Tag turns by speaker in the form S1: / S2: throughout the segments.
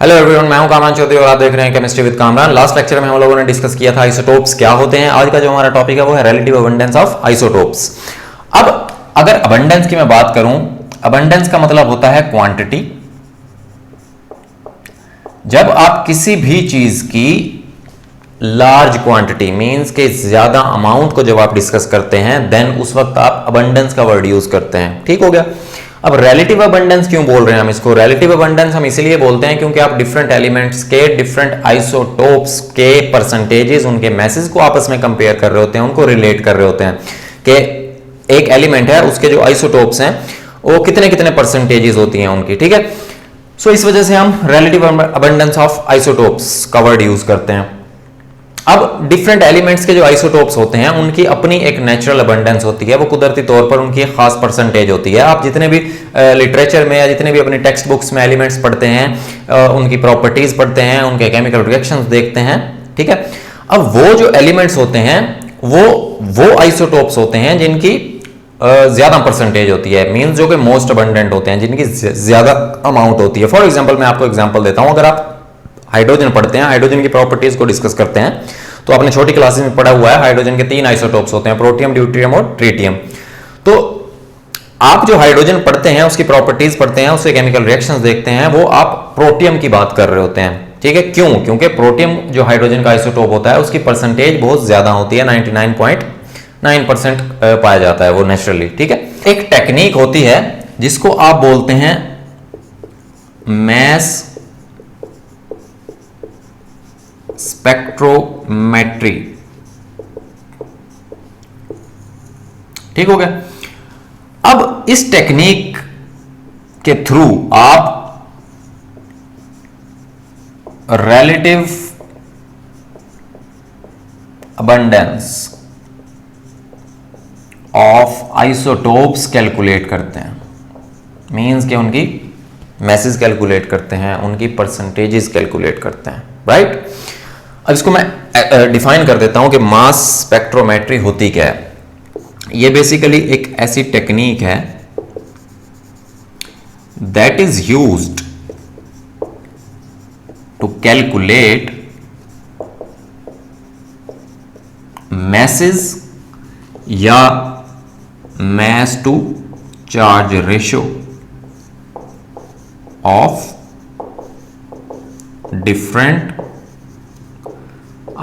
S1: Hello everyone, मैं हूं कामरान चौधरी और आप देख रहे हैं chemistry with Kamran. Last lecture में हम लोगों ने डिस्कस किया था आइसोटोप्स क्या होते हैं। आज का जो हमारा टॉपिक है वो है रिलेटिव अबंडेंस ऑफ आइसोटोप्स। अब अगर अबंडेंस की मैं बात करूं, अबंडेंस का मतलब होता है क्वांटिटी। जब आप किसी भी चीज की लार्ज क्वांटिटी मींस के ज्यादा अमाउंट को जब आप डिस्कस करते हैं देन उस वक्त आप अबंडेंस का वर्ड यूज करते हैं। ठीक हो गया। अब रिलेटिव अबंडेंस क्यों बोल रहे हैं हम इसको? रिलेटिव अबंडेंस हम इसीलिए बोलते हैं क्योंकि आप डिफरेंट एलिमेंट्स के डिफरेंट आइसोटोप्स के परसेंटेजेस, उनके मैसेज को आपस में कंपेयर कर रहे होते हैं, उनको रिलेट कर रहे होते हैं कि एक एलिमेंट है उसके जो आइसोटोप्स हैं वो कितने कितने परसेंटेजेस होती हैं उनकी। ठीक है। सो इस वजह से हम रिलेटिव अबंडेंस ऑफ आइसोटोप्स का वर्ड यूज करते हैं। अब डिफरेंट एलिमेंट्स के जो आइसोटोप्स होते हैं उनकी अपनी एक नेचुरल अबंडेंस होती है, वो कुदरती तौर पर उनकी एक खास परसेंटेज होती है। आप जितने भी लिटरेचर में या जितने भी अपनी टेक्स्ट बुक्स में एलिमेंट्स पढ़ते हैं, उनकी प्रॉपर्टीज पढ़ते हैं, उनके केमिकल रिएक्शंस देखते हैं। ठीक है। अब वो जो एलिमेंट्स होते हैं वो आइसोटोप्स होते हैं जिनकी ज्यादा परसेंटेज होती है, मींस जो कि मोस्ट अबंडेंट होते हैं, जिनकी ज्यादा अमाउंट होती है। फॉर एग्जाम्पल मैं आपको एग्जाम्पल देता हूं। अगर आप हाइड्रोजन पढ़ते हैं, हाइड्रोजन की प्रॉपर्टीज को डिस्कस करते हैं, तो आपने छोटी क्लासेस में पढ़ा हुआ है हाइड्रोजन के 3 आइसोटोप्स होते हैं, प्रोटियम, ड्यूटेरियम और ट्रिटियम। तो आप जो हाइड्रोजन पढ़ते हैं, उसकी प्रॉपर्टीज पढ़ते हैं, उसके केमिकल रिएक्शंस देखते हैं, वो आप प्रोटियम की बात कर रहे होते हैं। ठीक है। क्यों? क्योंकि प्रोटियम जो हाइड्रोजन का आइसोटोप होता है उसकी परसेंटेज बहुत ज्यादा होती है, 99.9% पाया जाता है वो नेचुरली। ठीक है। एक टेक्निक होती है जिसको आप बोलते हैं मैस स्पेक्ट्रोमेट्री। ठीक हो गया। अब इस टेक्निक के थ्रू आप relative abundance of isotopes calculate करते हैं, मींस के उनकी मैसेज कैलकुलेट करते हैं, उनकी परसेंटेजेस कैलकुलेट करते हैं। राइट। अब इसको मैं डिफाइन कर देता हूं कि मास स्पेक्ट्रोमेट्री होती क्या है। ये बेसिकली एक ऐसी टेक्निक है that is used to calculate mass या mass to charge ratio of different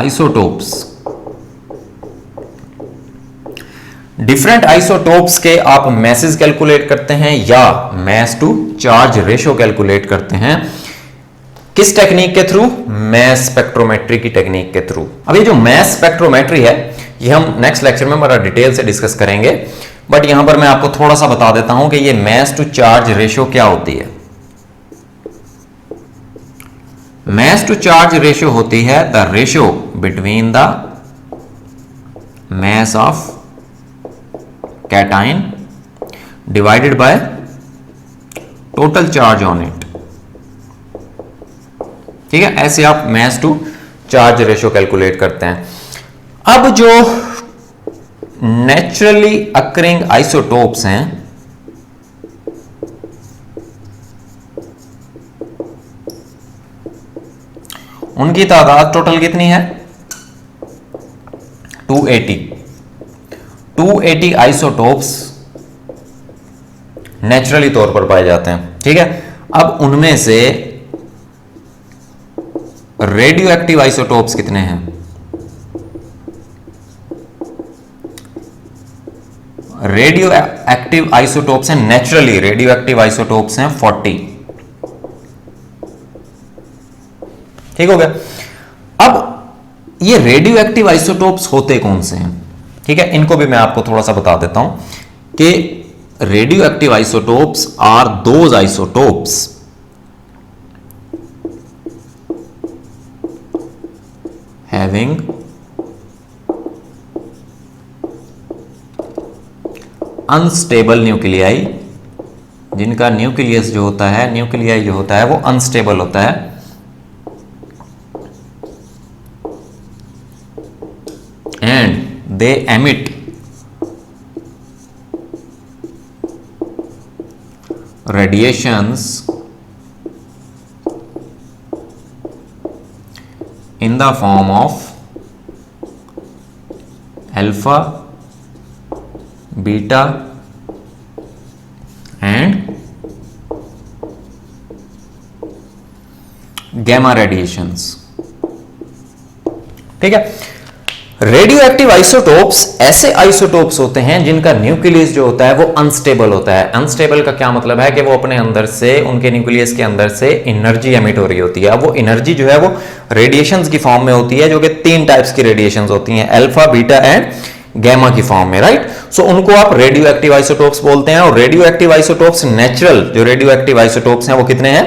S1: isotopes। Different isotopes के आप मैसेज कैलकुलेट करते हैं या mass to charge ratio calculate करते हैं। किस टेक्निक के थ्रू? मैस स्पेक्ट्रोमेट्री की टेक्निक के थ्रू। अब ये जो मैस स्पेक्ट्रोमेट्री है ये हम नेक्स्ट लेक्चर में बड़ा डिटेल से डिस्कस करेंगे, बट यहां पर मैं आपको थोड़ा सा बता देता हूं कि ये मैस टू चार्ज रेशियो क्या होती है। मैस टू चार्ज रेशियो होती है the ratio between the mass of cation divided by total charge on it. ठीक है। ऐसे आप mass to charge ratio calculate करते हैं। अब जो नेचुरली अकरिंग आइसोटोप्स हैं उनकी तादाद टोटल कितनी है? 280 आइसोटोप्स नेचुरली तौर पर पाए जाते हैं। ठीक है। अब उनमें से रेडियो एक्टिव आइसोटोप्स कितने हैं? रेडियो एक्टिव आइसोटोप्स हैं, नेचुरली रेडियो एक्टिव आइसोटोप्स हैं 40। ठीक हो गया। अब ये रेडियो एक्टिव आइसोटोप्स होते कौन से हैं? ठीक है। इनको भी मैं आपको थोड़ा सा बता देता हूं कि radio active isotopes are those isotopes having unstable nuclei, जिनका न्यूक्लियस जो होता है, न्यूक्लियाई जो होता है वो अनस्टेबल होता है, and they emit radiations in the form of alpha, beta and gamma radiations. ठीक है। रेडियो एक्टिव आइसोटोप्स ऐसे आइसोटोप्स होते हैं जिनका न्यूक्लियस जो होता है वो अनस्टेबल होता है। अनस्टेबल का क्या मतलब है कि वो अपने अंदर से, उनके न्यूक्लियस के अंदर से एनर्जी एमिट हो रही होती है। अब वो एनर्जी जो है वो रेडिएशंस की फॉर्म में होती है, जो कि 3 टाइप्स की रेडिएशंस होती हैं, अल्फा, बीटा एंड गैमा की फॉर्म में, राइट। सो उनको आप रेडियो एक्टिव आइसोटोप्स बोलते हैं। और रेडियो एक्टिव आइसोटोप्स, नेचुरल जो रेडियो एक्टिव आइसोटोप्स हैं वो कितने हैं?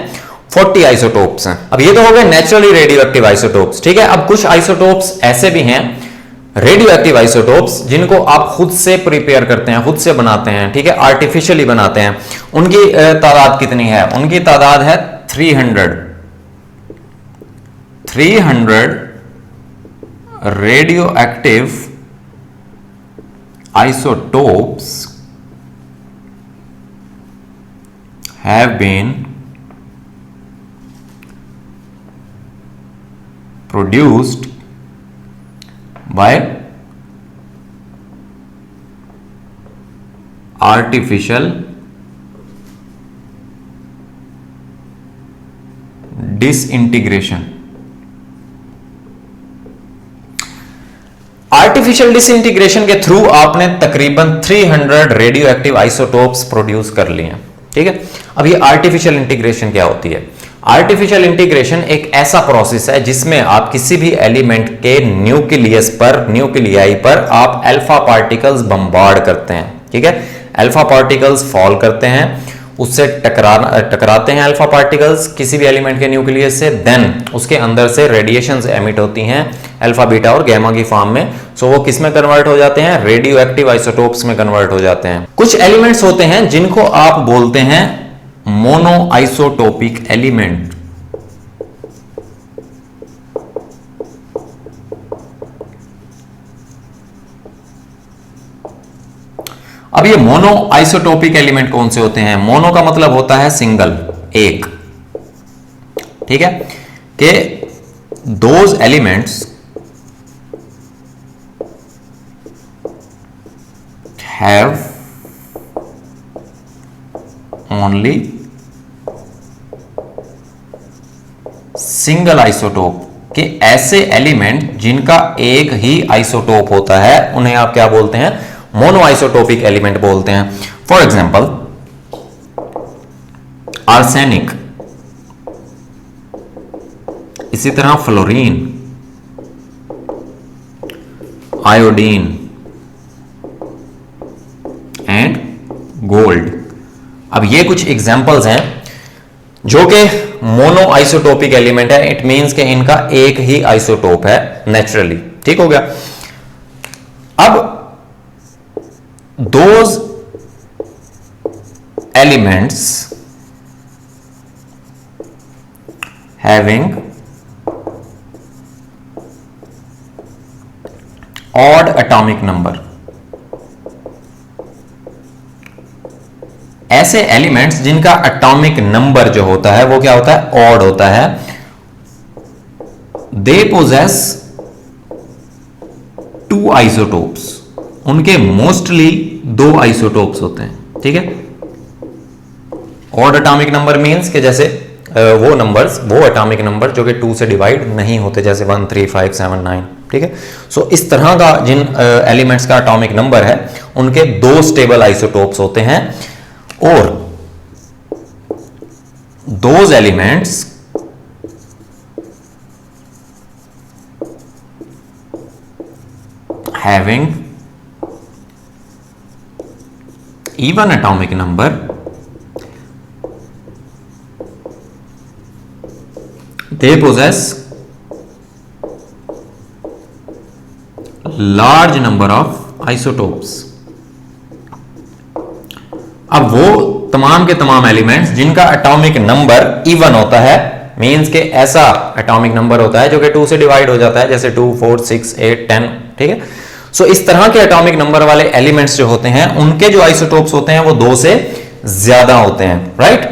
S1: 40 आइसोटोप्स हैं। अब ये तो हो गए नेचुरली रेडियो एक्टिव आइसोटोप्स। ठीक है। अब कुछ आइसोटोप्स ऐसे भी हैं रेडियो एक्टिव आइसोटोप्स जिनको आप खुद से प्रिपेयर करते हैं, खुद से बनाते हैं। ठीक है, आर्टिफिशियली बनाते हैं। उनकी तादाद कितनी है? उनकी तादाद है 300 radio active isotopes have been produced by artificial disintegration। Artificial disintegration के थ्रू आपने तकरीबन 300 रेडियो एक्टिव आइसोटोप्स प्रोड्यूस कर लिए हैं। ठीक है। अब ये आर्टिफिशियल इंटीग्रेशन क्या होती है? आर्टिफिशियल इंटीग्रेशन एक ऐसा प्रोसेस है जिसमें आप किसी भी एलिमेंट के न्यूक्लियस पर, न्यूक्लियाई पर आप अल्फा पार्टिकल्स बम्बार्ड करते हैं। ठीक है। अल्फा पार्टिकल्स फॉल करते हैं, उससे टकराते हैं अल्फा पार्टिकल्स किसी भी एलिमेंट के न्यूक्लियस से, देन उसके अंदर से रेडिएशंस एमिट होती हैं अल्फा, बीटा और गैमा की फॉर्म में। सो वो किस में कन्वर्ट हो जाते हैं? रेडियो एक्टिव आइसोटोप्स में कन्वर्ट हो जाते हैं। कुछ एलिमेंट्स होते हैं जिनको आप बोलते हैं मोनो आइसोटोपिक एलिमेंट। अब ये मोनो आइसोटोपिक एलिमेंट कौन से होते हैं? मोनो का मतलब होता है सिंगल, एक। ठीक है, कि those elements have only single isotope, कि ऐसे एलिमेंट जिनका एक ही आइसोटोप होता है उन्हें आप क्या बोलते हैं? मोनो आइसोटोपिक एलिमेंट बोलते हैं। फॉर एग्जाम्पल आर्सेनिक, इसी तरह फ्लोरीन, आयोडीन एंड गोल्ड। अब ये कुछ एग्जाम्पल्स हैं जो कि मोनो आइसोटोपिक एलिमेंट है। इट मींस कि इनका एक ही आइसोटोप है नेचुरली। ठीक हो गया। अब those elements having odd atomic number, ऐसे एलिमेंट्स जिनका एटॉमिक नंबर जो होता है वो क्या होता है? ऑड होता है। दे पोजेस 2 आइसोटोप्स, उनके मोस्टली 2 आइसोटोप्स होते हैं। ठीक है। ऑड एटॉमिक नंबर मींस कि जैसे वो नंबर्स, वो एटॉमिक नंबर जो कि 2 से डिवाइड नहीं होते, जैसे 1 3 5 7 9। ठीक है। सो इस तरह का जिन एलिमेंट्स का एटॉमिक नंबर है उनके 2 स्टेबल आइसोटोप्स होते हैं। और those elements having even atomic number, they possess large number of isotopes। अब वो तमाम के तमाम एलिमेंट्स जिनका एटॉमिक नंबर इवन होता है, मींस के ऐसा एटॉमिक नंबर होता है जो कि 2 से डिवाइड हो जाता है, जैसे 2 4 6 8 10। ठीक है। सो इस तरह के एटॉमिक नंबर वाले एलिमेंट्स जो होते हैं उनके जो आइसोटोप्स होते हैं वो 2 से ज्यादा होते हैं, राइट।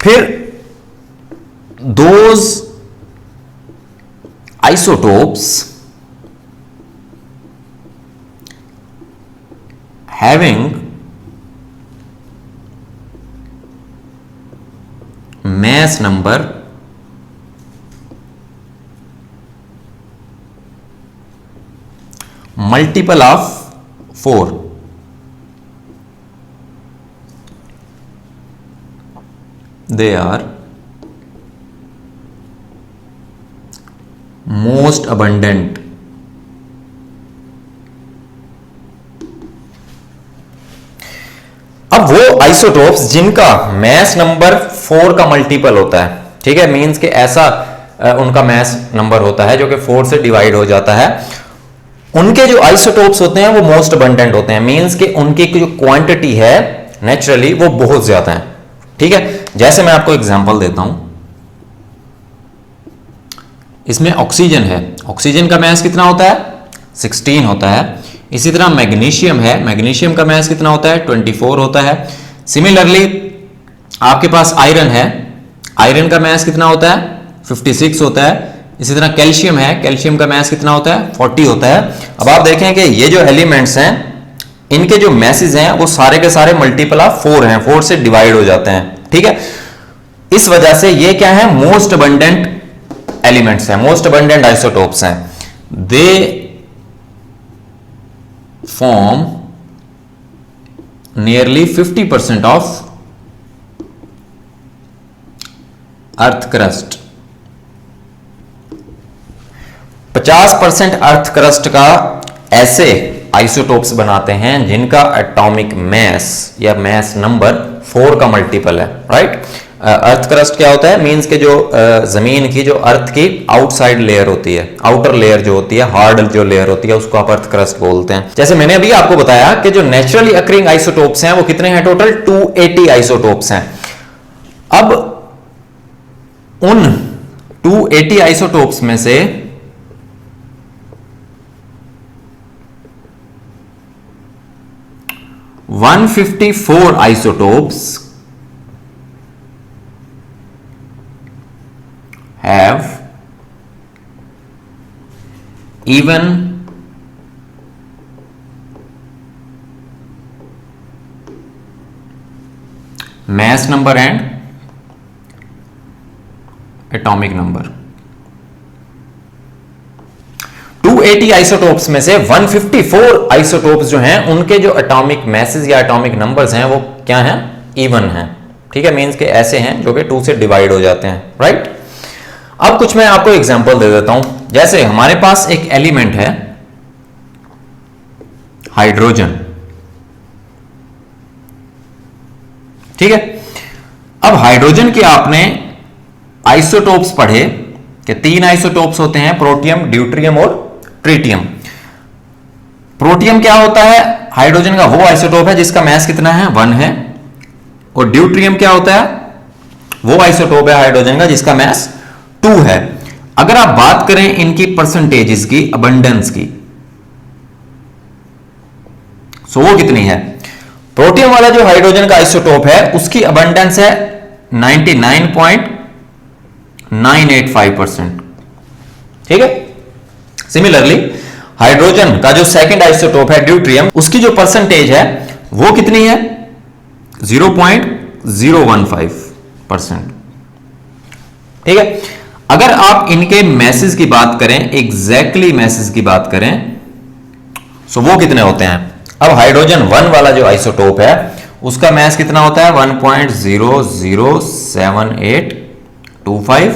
S1: फिर those isotopes having mass number multiple of 4, they are most abundant अब वो आइसोटोप्स जिनका मैस नंबर 4 का मल्टीपल होता है, ठीक है, मींस कि ऐसा उनका मैस नंबर होता है जो कि 4 से डिवाइड हो जाता है, उनके जो आइसोटोप्स होते हैं वो मोस्ट अबंडेंट होते हैं, मींस कि उनकी जो क्वांटिटी है नेचुरली वो बहुत ज्यादा है, ठीक है। जैसे मैं आपको एग्जांपल देता हूं, इसमें ऑक्सीजन है, ऑक्सीजन का मैस कितना होता है 16 होता है। इसी तरह मैग्नीशियम है, मैग्नीशियम का मैस कितना होता है 24 होता है। सिमिलरली आपके पास आयरन है, आयरन का मैस कितना होता है 56 होता है। इसी तरह कैल्शियम है, कैल्शियम का मैस कितना होता है 40 होता है। अब आप देखें कि ये जो एलिमेंट्स हैं इनके जो मैसेज हैं वो सारे के सारे मल्टीपल ऑफ 4 हैं, 4 से डिवाइड हो जाते हैं, ठीक है। इस वजह से ये क्या है मोस्ट अबंडेंट एलिमेंट्स हैं, मोस्ट अबंडेंट आइसोटोप्स हैं। They form nearly 50% of earth crust, 50% earth crust का ऐसे आइसोटोप्स बनाते हैं जिनका एटॉमिक मैस या मैस नंबर 4 का मल्टीपल है, राइट। अर्थ क्रस्ट क्या होता है, मींस के जो जमीन की जो अर्थ की आउटसाइड लेयर होती है, आउटर लेयर जो होती है, हार्ड जो लेयर होती है, उसको आप अर्थ क्रस्ट बोलते हैं। जैसे मैंने अभी आपको बताया कि जो नेचुरली अकरिंग आइसोटोप्स हैं वो कितने हैं, टोटल 280 आइसोटोप्स हैं। अब उन 280 आइसोटोप्स में से 154 isotopes have even mass number and atomic number। 280 isotopes में से 154 आइसोटोप्स जो हैं उनके जो एटॉमिक मैसेज या एटॉमिक नंबर्स हैं वो क्या हैं, इवन हैं, ठीक है, मींस के ऐसे हैं जो कि 2 से डिवाइड हो जाते हैं, राइट। अब कुछ मैं आपको एग्जांपल दे देता हूं। जैसे हमारे पास एक एलिमेंट है हाइड्रोजन, ठीक है। अब हाइड्रोजन के आपने आइसोटोप्स पढ़े कि 3 आइसोटोप्स होते हैं, प्रोटियम, ड्यूट्रियम और ट्रिटियम। प्रोटियम क्या होता है, हाइड्रोजन का वो आइसोटोप है जिसका मैस कितना है 1 है, और ड्यूट्रियम क्या होता है, वो आइसोटोप है हाइड्रोजन का जिसका मैस 2 है। अगर आप बात करें इनकी परसेंटेजेस की, अबंडेंस की, सो वो कितनी है, प्रोटियम वाला जो हाइड्रोजन का आइसोटोप है उसकी अबंडेंस है 99.985%, ठीक है। सिमिलरली हाइड्रोजन का जो सेकंड आइसोटोप है ड्यूट्रियम, उसकी जो परसेंटेज है वो कितनी है 0.015%, ठीक है। अगर आप इनके मैसेज की बात करें, एग्जैक्टली मैसेज की बात करें, सो वो कितने होते हैं। अब हाइड्रोजन 1 वाला जो आइसोटोप है उसका मैस कितना होता है 1.007825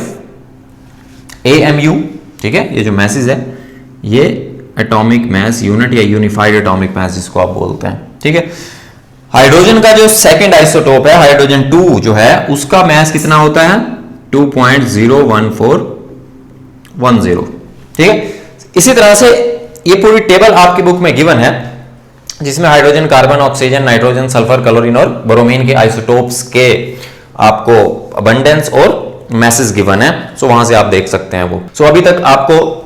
S1: AMU, ठीक है। ये जो मैसेज है ये एटॉमिक मैस यूनिट या यूनिफाइड एटॉमिक मैस जिसको आप बोलते हैं, ठीक है। हाइड्रोजन का जो सेकंड आइसोटोप है हाइड्रोजन 2 जो है उसका मैस कितना होता है 2.01410, ठीक है। इसी तरह से ये पूरी टेबल आपकी बुक में गिवन है जिसमें hydrogen, carbon, oxygen, nitrogen, sulphur, chlorine और ब्रोमीन के आइसोटोप्स के आपको अबंडेंस और मैसेज गिवन है, सो वहां से आप देख सकते हैं वो। सो अभी तक आपको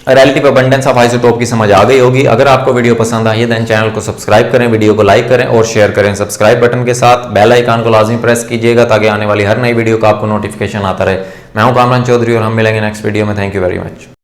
S1: रिलेटिव अबंडेंस ऑफ आइसोटोप की समझ आ गई होगी। अगर आपको वीडियो पसंद आई है देन चैनल को सब्सक्राइब करें, वीडियो को लाइक करें और शेयर करें। सब्सक्राइब बटन के साथ बेल आइकन को लाजमी प्रेस कीजिएगा ताकि आने वाली हर नई वीडियो का आपको नोटिफिकेशन आता रहे। मैं हूं कामरान चौधरी और हम मिलेंगे नेक्स्ट वीडियो में। Thank you very much.